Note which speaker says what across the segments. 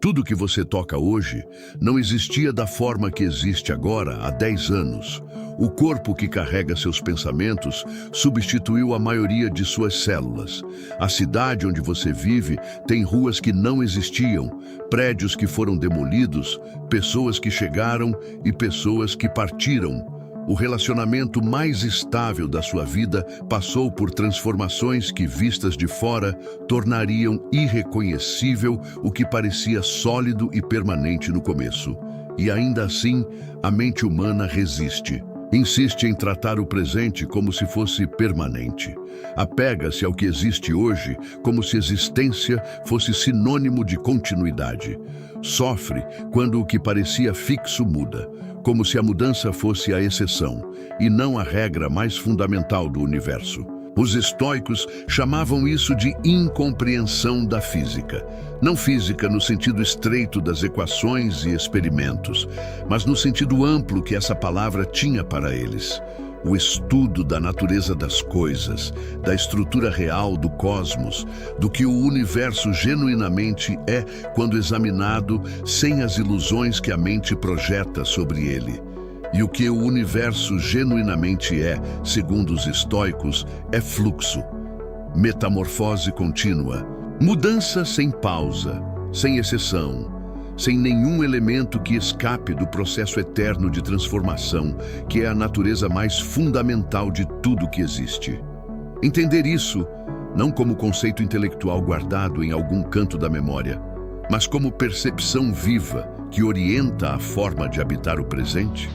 Speaker 1: Tudo que você toca hoje não existia da forma que existe agora há 10 anos. O corpo que carrega seus pensamentos substituiu a maioria de suas células. A cidade onde você vive tem ruas que não existiam, prédios que foram demolidos, pessoas que chegaram e pessoas que partiram. O relacionamento mais estável da sua vida passou por transformações que, vistas de fora, tornariam irreconhecível o que parecia sólido e permanente no começo. E ainda assim, a mente humana resiste. Insiste em tratar o presente como se fosse permanente. Apega-se ao que existe hoje como se existência fosse sinônimo de continuidade. Sofre quando o que parecia fixo muda, como se a mudança fosse a exceção e não a regra mais fundamental do universo. Os estoicos chamavam isso de incompreensão da física. Não física no sentido estreito das equações e experimentos, mas no sentido amplo que essa palavra tinha para eles. O estudo da natureza das coisas, da estrutura real do cosmos, do que o universo genuinamente é quando examinado sem as ilusões que a mente projeta sobre ele. E o que o universo genuinamente é, segundo os estoicos, é fluxo, metamorfose contínua, mudança sem pausa, sem exceção, sem nenhum elemento que escape do processo eterno de transformação, que é a natureza mais fundamental de tudo que existe. Entender isso, não como conceito intelectual guardado em algum canto da memória, mas como percepção viva que orienta a forma de habitar o presente,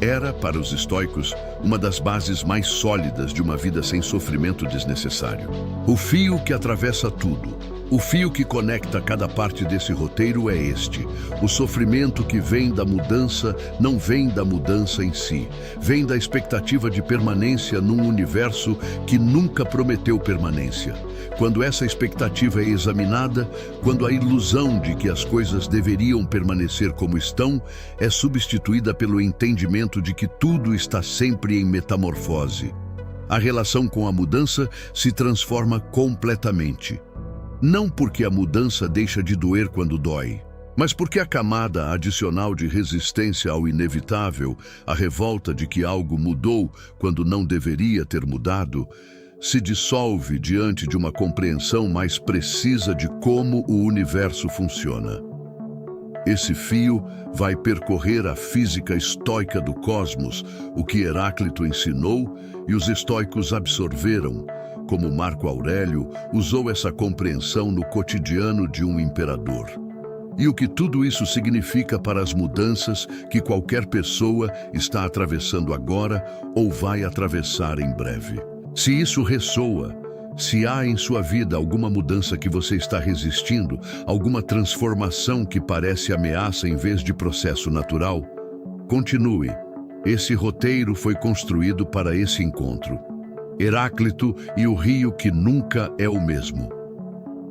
Speaker 1: era, para os estoicos, uma das bases mais sólidas de uma vida sem sofrimento desnecessário. O fio que atravessa tudo, o fio que conecta cada parte desse roteiro é este. O sofrimento que vem da mudança não vem da mudança em si, vem da expectativa de permanência num universo que nunca prometeu permanência. Quando essa expectativa é examinada, quando a ilusão de que as coisas deveriam permanecer como estão é substituída pelo entendimento de que tudo está sempre em metamorfose, a relação com a mudança se transforma completamente. Não porque a mudança deixa de doer quando dói, mas porque a camada adicional de resistência ao inevitável, a revolta de que algo mudou quando não deveria ter mudado, se dissolve diante de uma compreensão mais precisa de como o universo funciona. Esse fio vai percorrer a física estoica do cosmos, o que Heráclito ensinou e os estoicos absorveram, como Marco Aurélio usou essa compreensão no cotidiano de um imperador. E o que tudo isso significa para as mudanças que qualquer pessoa está atravessando agora ou vai atravessar em breve. Se isso ressoa, se há em sua vida alguma mudança que você está resistindo, alguma transformação que parece ameaça em vez de processo natural, continue. Esse roteiro foi construído para esse encontro. Heráclito e o rio que nunca é o mesmo.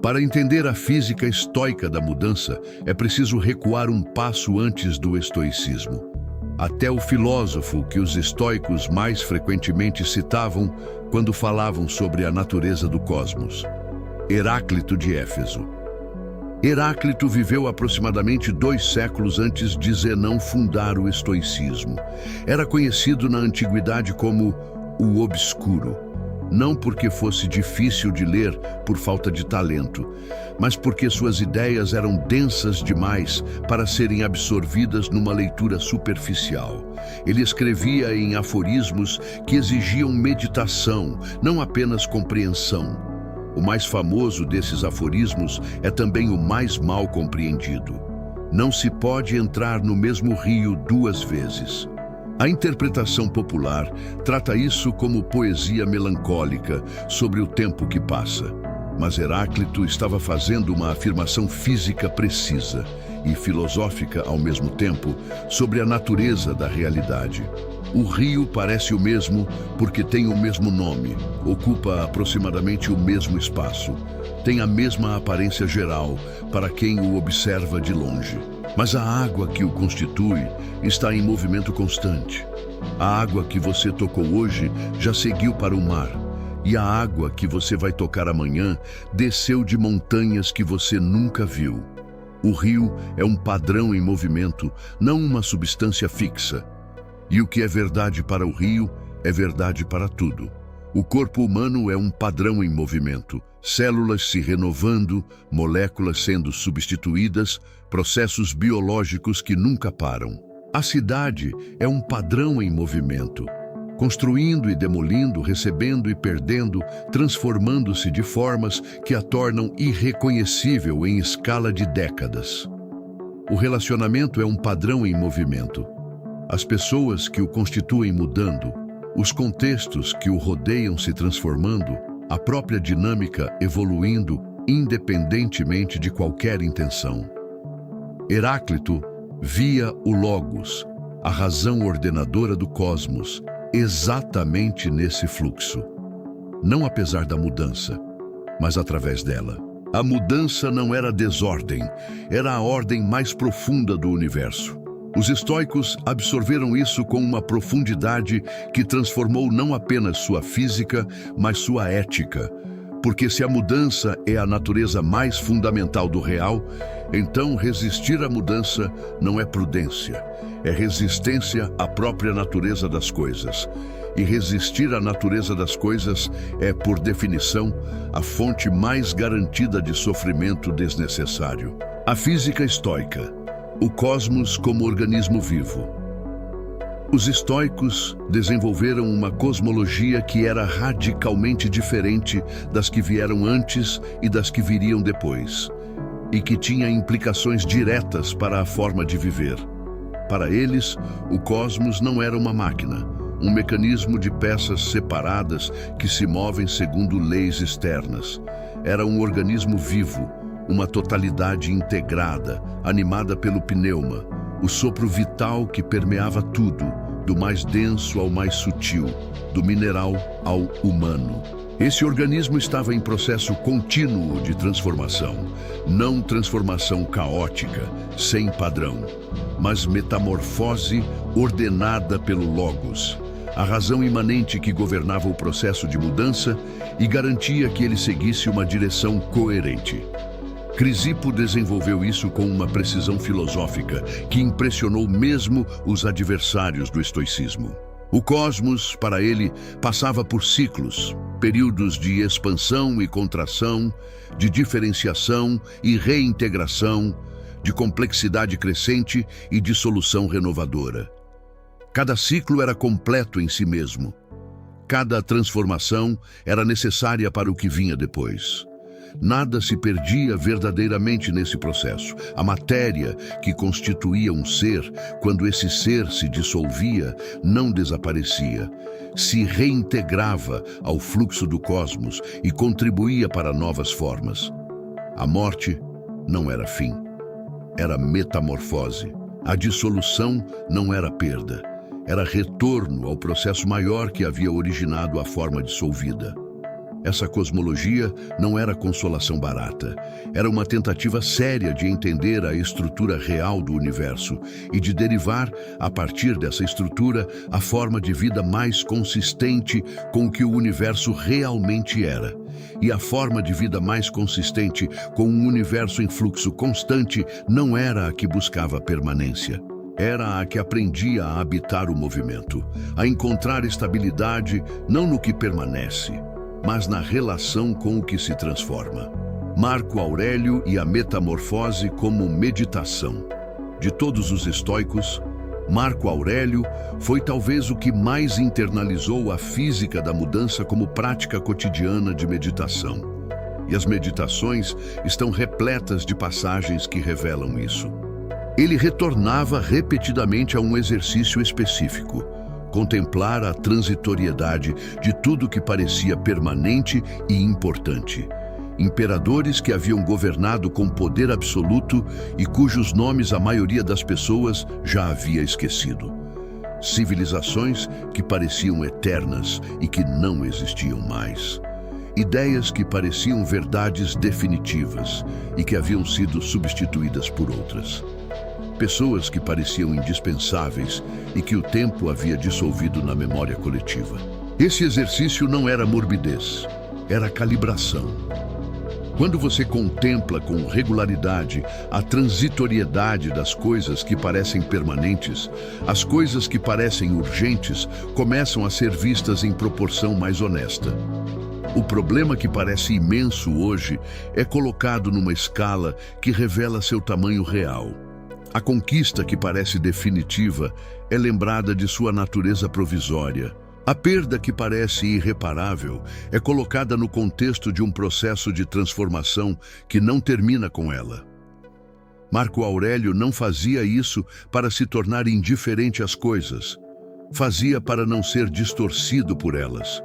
Speaker 1: Para entender a física estoica da mudança, é preciso recuar um passo antes do estoicismo. Até o filósofo que os estoicos mais frequentemente citavam quando falavam sobre a natureza do cosmos, Heráclito de Éfeso. Heráclito viveu aproximadamente 2 séculos antes de Zenão fundar o estoicismo. Era conhecido na antiguidade como o obscuro, não porque fosse difícil de ler por falta de talento, mas porque suas ideias eram densas demais para serem absorvidas numa leitura superficial. Ele escrevia em aforismos que exigiam meditação, não apenas compreensão. O mais famoso desses aforismos é também o mais mal compreendido. Não se pode entrar no mesmo rio 2 vezes. A interpretação popular trata isso como poesia melancólica sobre o tempo que passa. Mas Heráclito estava fazendo uma afirmação física precisa e filosófica ao mesmo tempo sobre a natureza da realidade. O rio parece o mesmo porque tem o mesmo nome, ocupa aproximadamente o mesmo espaço, tem a mesma aparência geral para quem o observa de longe. Mas a água que o constitui está em movimento constante. A água que você tocou hoje já seguiu para o mar. E a água que você vai tocar amanhã desceu de montanhas que você nunca viu. O rio é um padrão em movimento, não uma substância fixa. E o que é verdade para o rio é verdade para tudo. O corpo humano é um padrão em movimento, células se renovando, moléculas sendo substituídas, processos biológicos que nunca param. A cidade é um padrão em movimento, construindo e demolindo, recebendo e perdendo, transformando-se de formas que a tornam irreconhecível em escala de décadas. O relacionamento é um padrão em movimento. As pessoas que o constituem mudando, os contextos que o rodeiam se transformando, a própria dinâmica evoluindo independentemente de qualquer intenção. Heráclito via o Logos, a razão ordenadora do cosmos, exatamente nesse fluxo. Não apesar da mudança, mas através dela. A mudança não era desordem, era a ordem mais profunda do universo. Os estoicos absorveram isso com uma profundidade que transformou não apenas sua física, mas sua ética. Porque se a mudança é a natureza mais fundamental do real, então resistir à mudança não é prudência, é resistência à própria natureza das coisas. E resistir à natureza das coisas é, por definição, a fonte mais garantida de sofrimento desnecessário. A física estoica. O cosmos como organismo vivo. Os estoicos desenvolveram uma cosmologia que era radicalmente diferente das que vieram antes e das que viriam depois, e que tinha implicações diretas para a forma de viver. Para eles, o cosmos não era uma máquina, um mecanismo de peças separadas que se movem segundo leis externas. Era um organismo vivo, uma totalidade integrada, animada pelo pneuma, o sopro vital que permeava tudo, do mais denso ao mais sutil, do mineral ao humano. Esse organismo estava em processo contínuo de transformação, não transformação caótica, sem padrão, mas metamorfose ordenada pelo Logos, a razão imanente que governava o processo de mudança e garantia que ele seguisse uma direção coerente. Crisipo desenvolveu isso com uma precisão filosófica que impressionou mesmo os adversários do estoicismo. O cosmos, para ele, passava por ciclos, períodos de expansão e contração, de diferenciação e reintegração, de complexidade crescente e dissolução renovadora. Cada ciclo era completo em si mesmo. Cada transformação era necessária para o que vinha depois. Nada se perdia verdadeiramente nesse processo. A matéria que constituía um ser, quando esse ser se dissolvia, não desaparecia. Se reintegrava ao fluxo do cosmos e contribuía para novas formas. A morte não era fim, era metamorfose. A dissolução não era perda, era retorno ao processo maior que havia originado a forma dissolvida. Essa cosmologia não era consolação barata. Era uma tentativa séria de entender a estrutura real do universo e de derivar, a partir dessa estrutura, a forma de vida mais consistente com o que o universo realmente era. E a forma de vida mais consistente com um universo em fluxo constante não era a que buscava permanência. Era a que aprendia a habitar o movimento, a encontrar estabilidade não no que permanece, mas na relação com o que se transforma. Marco Aurélio e a metamorfose como meditação. De todos os estoicos, Marco Aurélio foi talvez o que mais internalizou a física da mudança como prática cotidiana de meditação. E as meditações estão repletas de passagens que revelam isso. Ele retornava repetidamente a um exercício específico: contemplar a transitoriedade de tudo que parecia permanente e importante. Imperadores que haviam governado com poder absoluto e cujos nomes a maioria das pessoas já havia esquecido. Civilizações que pareciam eternas e que não existiam mais. Ideias que pareciam verdades definitivas e que haviam sido substituídas por outras. Pessoas que pareciam indispensáveis e que o tempo havia dissolvido na memória coletiva. Esse exercício não era morbidez, era calibração. Quando você contempla com regularidade a transitoriedade das coisas que parecem permanentes, as coisas que parecem urgentes começam a ser vistas em proporção mais honesta. O problema que parece imenso hoje é colocado numa escala que revela seu tamanho real. A conquista que parece definitiva é lembrada de sua natureza provisória. A perda que parece irreparável é colocada no contexto de um processo de transformação que não termina com ela. Marco Aurélio não fazia isso para se tornar indiferente às coisas. Fazia para não ser distorcido por elas.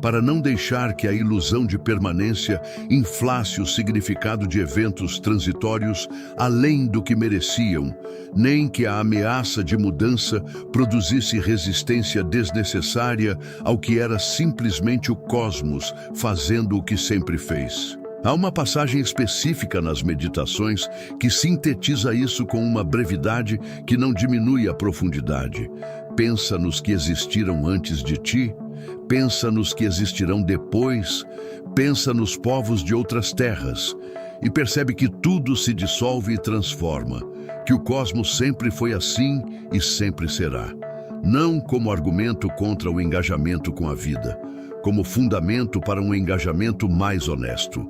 Speaker 1: Para não deixar que a ilusão de permanência inflasse o significado de eventos transitórios além do que mereciam, nem que a ameaça de mudança produzisse resistência desnecessária ao que era simplesmente o cosmos fazendo o que sempre fez. Há uma passagem específica nas Meditações que sintetiza isso com uma brevidade que não diminui a profundidade. Pensa nos que existiram antes de ti, pensa nos que existirão depois, pensa nos povos de outras terras e percebe que tudo se dissolve e transforma, que o cosmos sempre foi assim e sempre será. Não como argumento contra o engajamento com a vida, como fundamento para um engajamento mais honesto,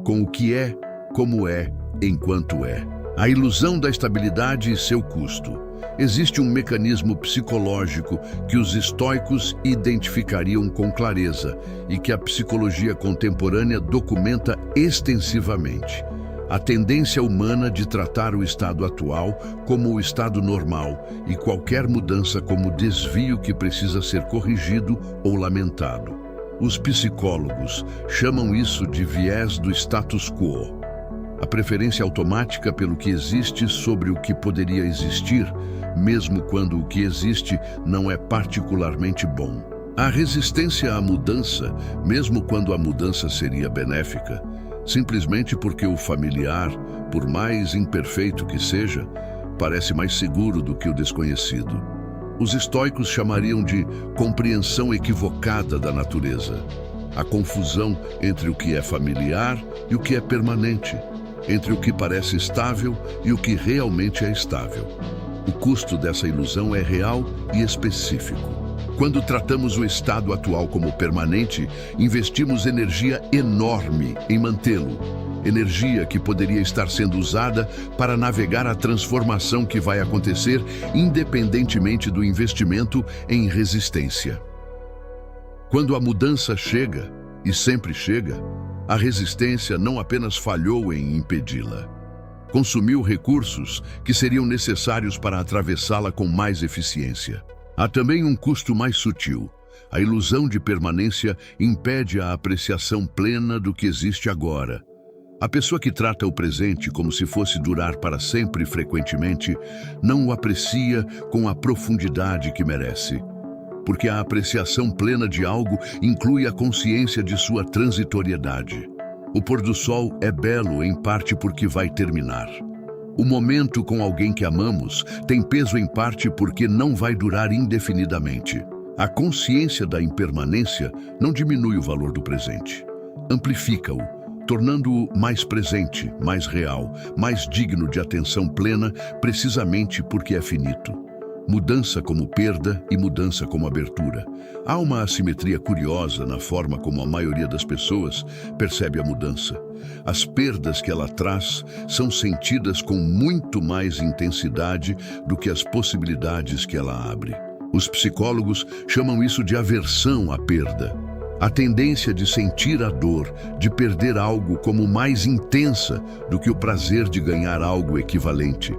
Speaker 1: com o que é, como é, enquanto é. A ilusão da estabilidade e seu custo. Existe um mecanismo psicológico que os estoicos identificariam com clareza e que a psicologia contemporânea documenta extensivamente. A tendência humana de tratar o estado atual como o estado normal e qualquer mudança como desvio que precisa ser corrigido ou lamentado. Os psicólogos chamam isso de viés do status quo. A preferência automática pelo que existe sobre o que poderia existir, mesmo quando o que existe não é particularmente bom. A resistência à mudança, mesmo quando a mudança seria benéfica, simplesmente porque o familiar, por mais imperfeito que seja, parece mais seguro do que o desconhecido. Os estoicos chamariam de compreensão equivocada da natureza. A confusão entre o que é familiar e o que é permanente, entre o que parece estável e o que realmente é estável. O custo dessa ilusão é real e específico. Quando tratamos o estado atual como permanente, investimos energia enorme em mantê-lo. Energia que poderia estar sendo usada para navegar a transformação que vai acontecer independentemente do investimento em resistência. Quando a mudança chega, e sempre chega, a resistência não apenas falhou em impedi-la. Consumiu recursos que seriam necessários para atravessá-la com mais eficiência. Há também um custo mais sutil. A ilusão de permanência impede a apreciação plena do que existe agora. A pessoa que trata o presente como se fosse durar para sempre frequentemente, não o aprecia com a profundidade que merece. Porque a apreciação plena de algo inclui a consciência de sua transitoriedade. O pôr do sol é belo em parte porque vai terminar. O momento com alguém que amamos tem peso em parte porque não vai durar indefinidamente. A consciência da impermanência não diminui o valor do presente. Amplifica-o, tornando-o mais presente, mais real, mais digno de atenção plena, precisamente porque é finito. Mudança como perda e mudança como abertura. Há uma assimetria curiosa na forma como a maioria das pessoas percebe a mudança. As perdas que ela traz são sentidas com muito mais intensidade do que as possibilidades que ela abre. Os psicólogos chamam isso de aversão à perda. A tendência de sentir a dor de perder algo como mais intensa do que o prazer de ganhar algo equivalente.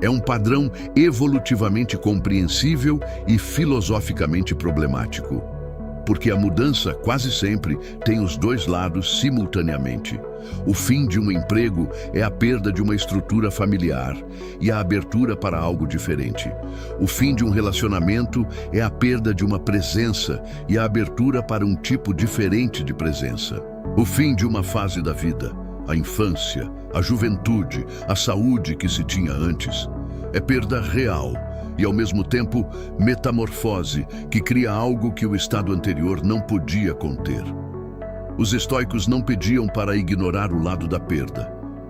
Speaker 1: É um padrão evolutivamente compreensível e filosoficamente problemático, porque a mudança quase sempre tem os dois lados simultaneamente. O fim de um emprego é a perda de uma estrutura familiar e a abertura para algo diferente. O fim de um relacionamento é a perda de uma presença e a abertura para um tipo diferente de presença. O fim de uma fase da vida, a infância, a juventude, a saúde que se tinha antes, é perda real e, ao mesmo tempo, metamorfose que cria algo que o estado anterior não podia conter. Os estoicos não pediam para ignorar o lado da perda.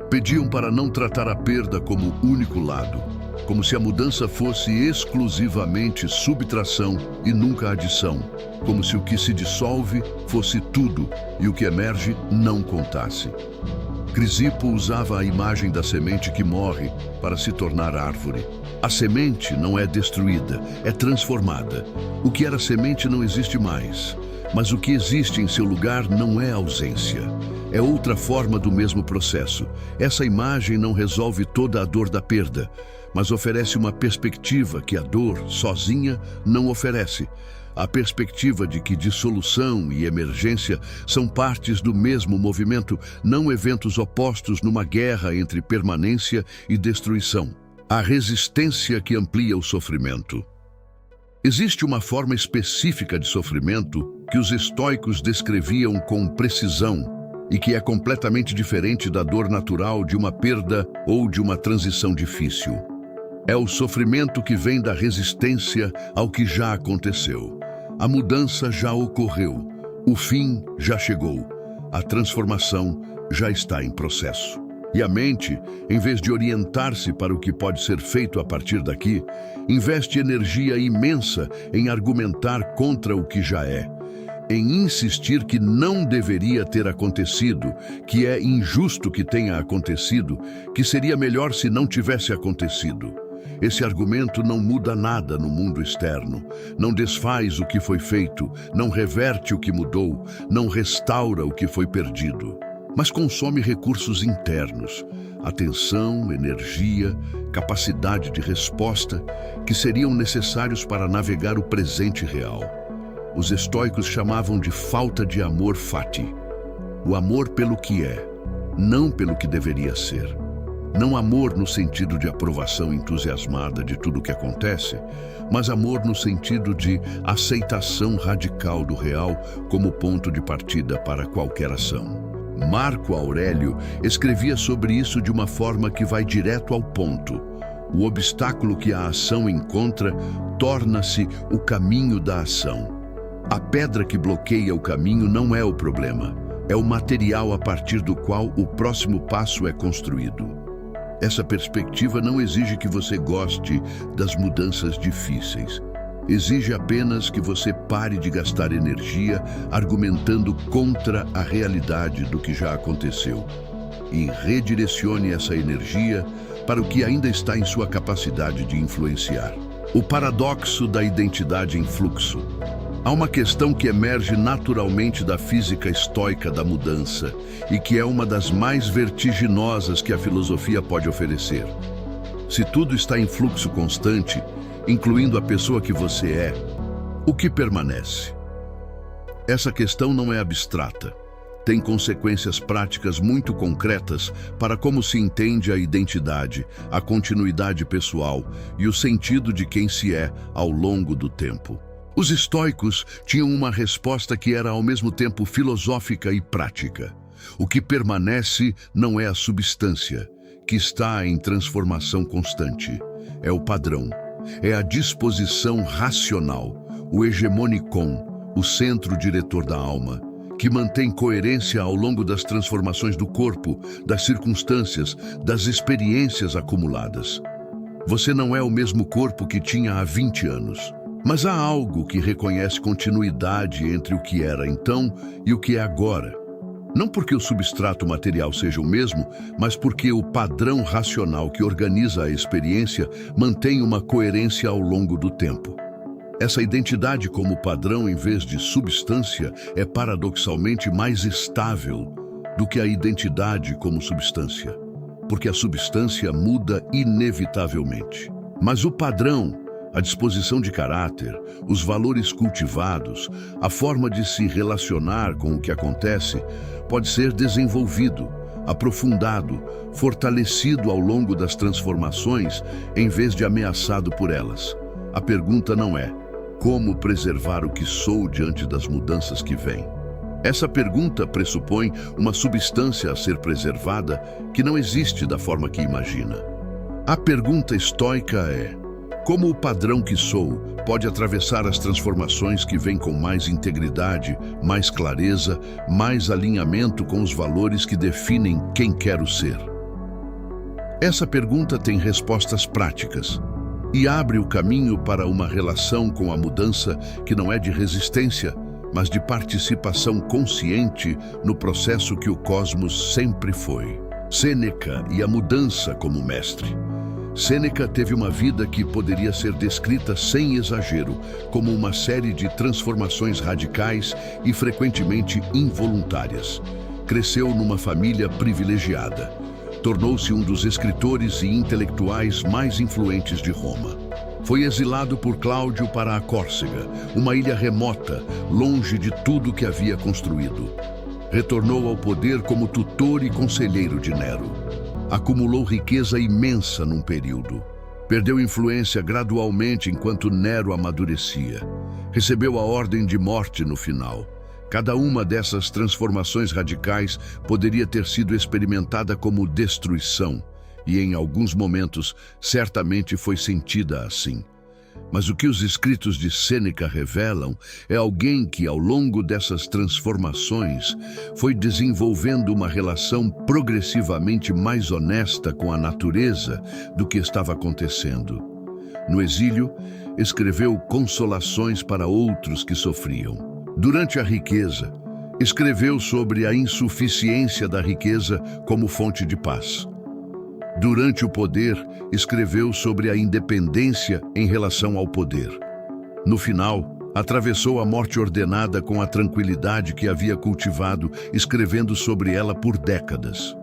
Speaker 1: Pediam para não tratar a perda como único lado, como se a mudança fosse exclusivamente subtração e nunca adição, como se o que se dissolve fosse tudo e o que emerge não contasse. Crisipo usava a imagem da semente que morre para se tornar árvore. A semente não é destruída, é transformada. O que era semente não existe mais, mas o que existe em seu lugar não é ausência. É outra forma do mesmo processo. Essa imagem não resolve toda a dor da perda, mas oferece uma perspectiva que a dor, sozinha, não oferece. A perspectiva de que dissolução e emergência são partes do mesmo movimento, não eventos opostos numa guerra entre permanência e destruição. A resistência que amplia o sofrimento. Existe uma forma específica de sofrimento que os estoicos descreviam com precisão e que é completamente diferente da dor natural de uma perda ou de uma transição difícil. É o sofrimento que vem da resistência ao que já aconteceu. A mudança já ocorreu, o fim já chegou, a transformação já está em processo. E a mente, em vez de orientar-se para o que pode ser feito a partir daqui, investe energia imensa em argumentar contra o que já é, em insistir que não deveria ter acontecido, que é injusto que tenha acontecido, que seria melhor se não tivesse acontecido. Esse argumento não muda nada no mundo externo, não desfaz o que foi feito, não reverte o que mudou, não restaura o que foi perdido, mas consome recursos internos, atenção, energia, capacidade de resposta, que seriam necessários para navegar o presente real. Os estoicos chamavam de falta de amor fati, o amor pelo que é, não pelo que deveria ser. Não amor no sentido de aprovação entusiasmada de tudo o que acontece, mas amor no sentido de aceitação radical do real como ponto de partida para qualquer ação. Marco Aurélio escrevia sobre isso de uma forma que vai direto ao ponto. O obstáculo que a ação encontra torna-se o caminho da ação. A pedra que bloqueia o caminho não é o problema, é o material a partir do qual o próximo passo é construído. Essa perspectiva não exige que você goste das mudanças difíceis. Exige apenas que você pare de gastar energia argumentando contra a realidade do que já aconteceu e redirecione essa energia para o que ainda está em sua capacidade de influenciar. O paradoxo da identidade em fluxo. Há uma questão que emerge naturalmente da física estoica da mudança e que é uma das mais vertiginosas que a filosofia pode oferecer. Se tudo está em fluxo constante, incluindo a pessoa que você é, o que permanece? Essa questão não é abstrata. Tem consequências práticas muito concretas para como se entende a identidade, a continuidade pessoal e o sentido de quem se é ao longo do tempo. Os estoicos tinham uma resposta que era ao mesmo tempo filosófica e prática. O que permanece não é a substância, que está em transformação constante. É o padrão, é a disposição racional, o hegemonikon, o centro diretor da alma, que mantém coerência ao longo das transformações do corpo, das circunstâncias, das experiências acumuladas. Você não é o mesmo corpo que tinha há 20 anos. Mas há algo que reconhece continuidade entre o que era então e o que é agora. Não porque o substrato material seja o mesmo, mas porque o padrão racional que organiza a experiência mantém uma coerência ao longo do tempo. Essa identidade como padrão em vez de substância é paradoxalmente mais estável do que a identidade como substância, porque a substância muda inevitavelmente. Mas o padrão, a disposição de caráter, os valores cultivados, a forma de se relacionar com o que acontece, pode ser desenvolvido, aprofundado, fortalecido ao longo das transformações, em vez de ameaçado por elas. A pergunta não é como preservar o que sou diante das mudanças que vêm. Essa pergunta pressupõe uma substância a ser preservada que não existe da forma que imagina. A pergunta estoica é: Como o padrão que sou pode atravessar as transformações que vêm com mais integridade, mais clareza, mais alinhamento com os valores que definem quem quero ser? Essa pergunta tem respostas práticas e abre o caminho para uma relação com a mudança que não é de resistência, mas de participação consciente no processo que o cosmos sempre foi. Sêneca e a mudança como mestre. Sêneca teve uma vida que poderia ser descrita sem exagero, como uma série de transformações radicais e frequentemente involuntárias. Cresceu numa família privilegiada. Tornou-se um dos escritores e intelectuais mais influentes de Roma. Foi exilado por Cláudio para a Córcega, uma ilha remota, longe de tudo que havia construído. Retornou ao poder como tutor e conselheiro de Nero. Acumulou riqueza imensa num período. Perdeu influência gradualmente enquanto Nero amadurecia. Recebeu a ordem de morte no final. Cada uma dessas transformações radicais poderia ter sido experimentada como destruição, e em alguns momentos certamente foi sentida assim. Mas o que os escritos de Sêneca revelam é alguém que, ao longo dessas transformações, foi desenvolvendo uma relação progressivamente mais honesta com a natureza do que estava acontecendo. No exílio, escreveu consolações para outros que sofriam. Durante a riqueza, escreveu sobre a insuficiência da riqueza como fonte de paz. Durante o poder, escreveu sobre a independência em relação ao poder. No final, atravessou a morte ordenada com a tranquilidade que havia cultivado, escrevendo sobre ela por décadas.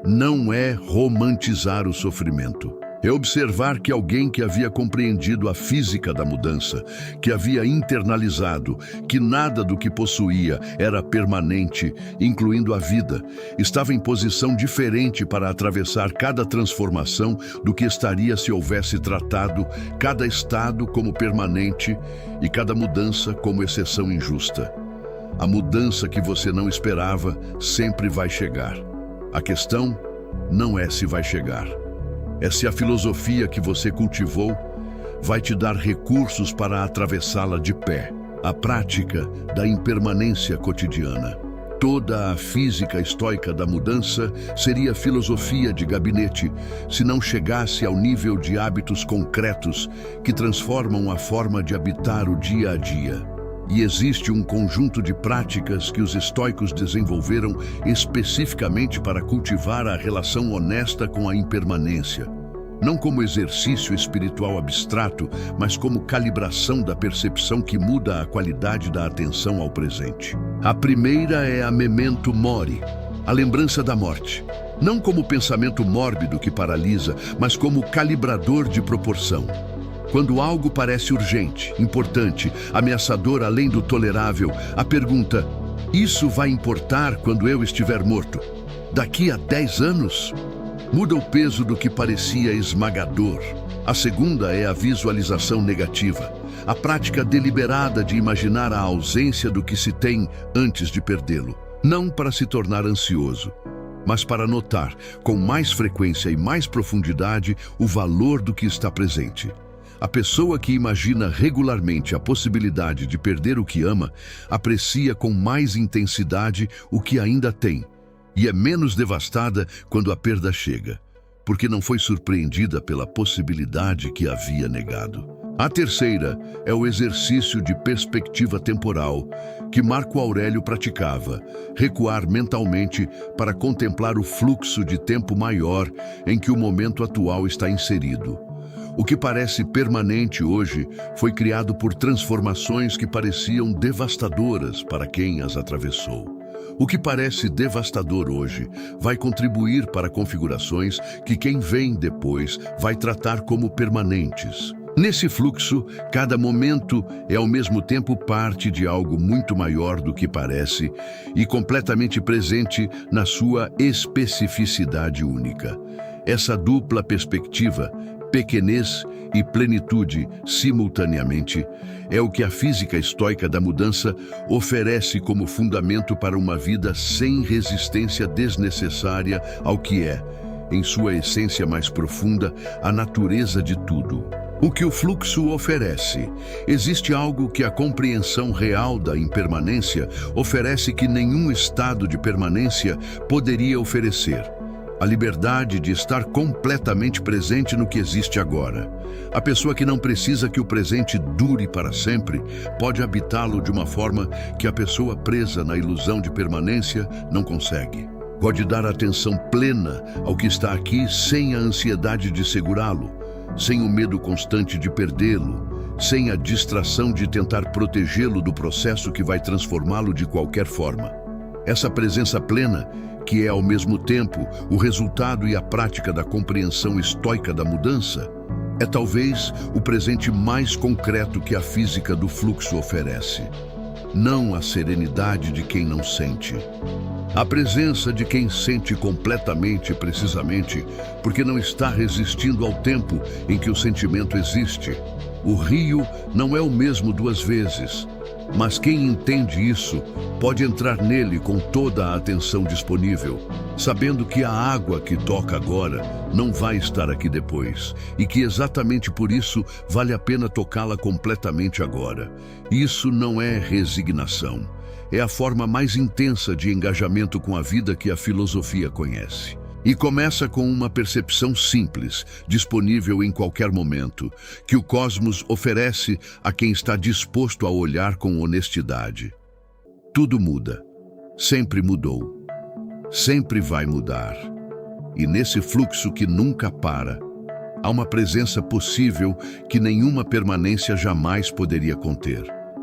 Speaker 1: Não é romantizar o sofrimento. É observar que alguém que havia compreendido a física da mudança, que havia internalizado que nada do que possuía era permanente, incluindo a vida, estava em posição diferente para atravessar cada transformação do que estaria se houvesse tratado cada estado como permanente e cada mudança como exceção injusta. A mudança que você não esperava sempre vai chegar. A questão não é se vai chegar. É se a filosofia que você cultivou vai te dar recursos para atravessá-la de pé. A prática da impermanência cotidiana. Toda a física estoica da mudança seria filosofia de gabinete se não chegasse ao nível de hábitos concretos que transformam a forma de habitar o dia a dia. E existe um conjunto de práticas que os estoicos desenvolveram especificamente para cultivar a relação honesta com a impermanência. Não como exercício espiritual abstrato, mas como calibração da percepção que muda a qualidade da atenção ao presente. A primeira é a memento mori, a lembrança da morte. Não como pensamento mórbido que paralisa, mas como calibrador de proporção. Quando algo parece urgente, importante, ameaçador além do tolerável, a pergunta: isso vai importar quando eu estiver morto? Daqui a 10 anos? Muda o peso do que parecia esmagador. A segunda é a visualização negativa, a prática deliberada de imaginar a ausência do que se tem antes de perdê-lo. Não para se tornar ansioso, mas para notar, com mais frequência e mais profundidade, o valor do que está presente. A pessoa que imagina regularmente a possibilidade de perder o que ama, aprecia com mais intensidade o que ainda tem, e é menos devastada quando a perda chega, porque não foi surpreendida pela possibilidade que havia negado. A terceira é o exercício de perspectiva temporal, que Marco Aurélio praticava, recuar mentalmente para contemplar o fluxo de tempo maior em que o momento atual está inserido. O que parece permanente hoje foi criado por transformações que pareciam devastadoras para quem as atravessou. O que parece devastador hoje vai contribuir para configurações que quem vem depois vai tratar como permanentes. Nesse fluxo, cada momento é ao mesmo tempo parte de algo muito maior do que parece e completamente presente na sua especificidade única. Essa dupla perspectiva, pequenez e plenitude simultaneamente, é o que a física estoica da mudança oferece como fundamento para uma vida sem resistência desnecessária ao que é, em sua essência mais profunda, a natureza de tudo. O que o fluxo oferece? Existe algo que a compreensão real da impermanência oferece que nenhum estado de permanência poderia oferecer. A liberdade de estar completamente presente no que existe agora. A pessoa que não precisa que o presente dure para sempre pode habitá-lo de uma forma que a pessoa presa na ilusão de permanência não consegue. Pode dar atenção plena ao que está aqui sem a ansiedade de segurá-lo, sem o medo constante de perdê-lo, sem a distração de tentar protegê-lo do processo que vai transformá-lo de qualquer forma. Essa presença plena, que é ao mesmo tempo o resultado e a prática da compreensão estoica da mudança, é talvez o presente mais concreto que a física do fluxo oferece. Não a serenidade de quem não sente. A presença de quem sente completamente e precisamente porque não está resistindo ao tempo em que o sentimento existe. O rio não é o mesmo duas vezes, mas quem entende isso pode entrar nele com toda a atenção disponível, sabendo que a água que toca agora não vai estar aqui depois, e que exatamente por isso vale a pena tocá-la completamente agora. Isso não é resignação. É a forma mais intensa de engajamento com a vida que a filosofia conhece. E começa com uma percepção simples, disponível em qualquer momento, que o cosmos oferece a quem está disposto a olhar com honestidade. Tudo muda. Sempre mudou. Sempre vai mudar. E nesse fluxo que nunca para, há uma presença possível que nenhuma permanência jamais poderia conter.